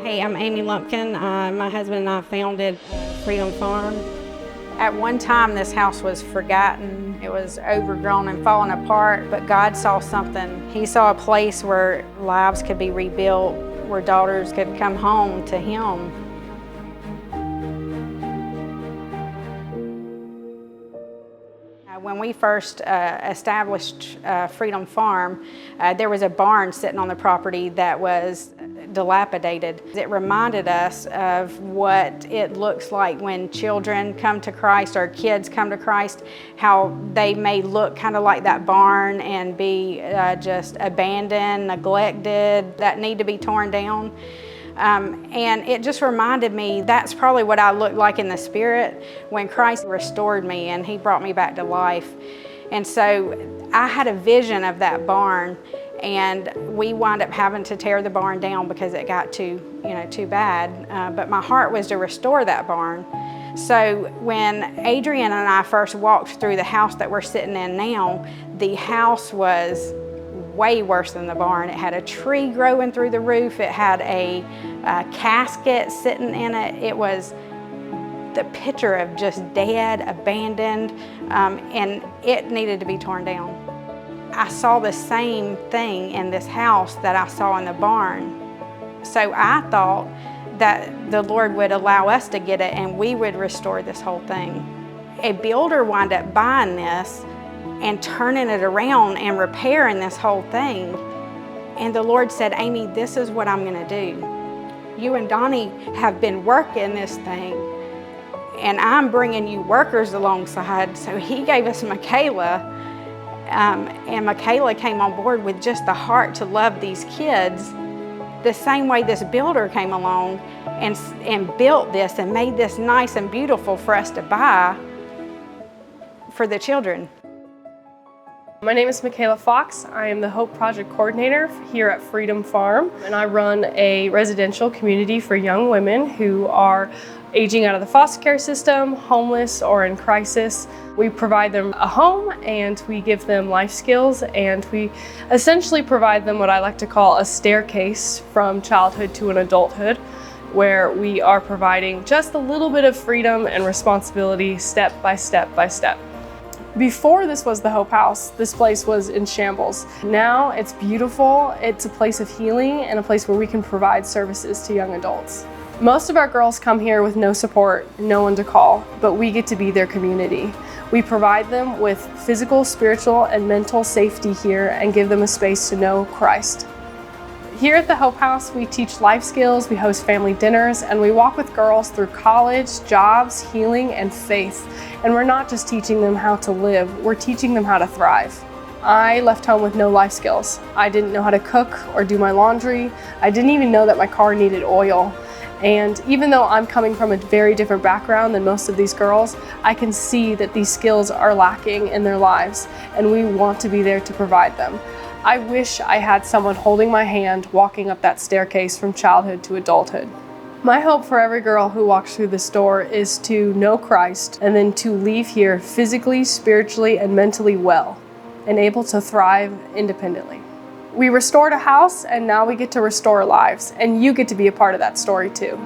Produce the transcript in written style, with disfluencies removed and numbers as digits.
Hey, I'm Amy Lumpkin. My husband and I founded Freedom Farm. At one time, this house was forgotten. It was overgrown and falling apart, but God saw something. He saw a place where lives could be rebuilt, where daughters could come home to Him. When we first established Freedom Farm, there was a barn sitting on the property that was dilapidated. It reminded us of what it looks like when children come to Christ or kids come to Christ, how they may look kind of like that barn and be just abandoned, neglected, that need to be torn down. And it just reminded me that's probably what I looked like in the spirit when Christ restored me and He brought me back to life. And so I had a vision of that barn, and we wound up having to tear the barn down because it got too bad. But my heart was to restore that barn. So when Adrian and I first walked through the house that we're sitting in now, the house was way worse than the barn. It had a tree growing through the roof. It had a casket sitting in it. It was the picture of just dead, abandoned, and it needed to be torn down. I saw the same thing in this house that I saw in the barn. So I thought that the Lord would allow us to get it and we would restore this whole thing. A builder wound up buying this and turning it around and repairing this whole thing. And the Lord said, Amy, this is what I'm gonna do. You and Donnie have been working this thing, and I'm bringing you workers alongside. So He gave us Michaela, and Michaela came on board with just the heart to love these kids, the same way this builder came along and built this and made this nice and beautiful for us to buy for the children. My name is Michaela Fox. I am the Hope Project Coordinator here at Freedom Farm, and I run a residential community for young women who are aging out of the foster care system, homeless, or in crisis. We provide them a home and we give them life skills, and we essentially provide them what I like to call a staircase from childhood to an adulthood, where we are providing just a little bit of freedom and responsibility step by step by step. Before this was the Hope House, this place was in shambles. Now it's beautiful, it's a place of healing and a place where we can provide services to young adults. Most of our girls come here with no support, no one to call, but we get to be their community. We provide them with physical, spiritual, and mental safety here and give them a space to know Christ. Here at the Hope House, we teach life skills, we host family dinners, and we walk with girls through college, jobs, healing, and faith. And we're not just teaching them how to live, we're teaching them how to thrive. I left home with no life skills. I didn't know how to cook or do my laundry. I didn't even know that my car needed oil. And even though I'm coming from a very different background than most of these girls, I can see that these skills are lacking in their lives, and we want to be there to provide them. I wish I had someone holding my hand walking up that staircase from childhood to adulthood. My hope for every girl who walks through this door is to know Christ and then to leave here physically, spiritually, and mentally well and able to thrive independently. We restored a house, and now we get to restore lives, and you get to be a part of that story too.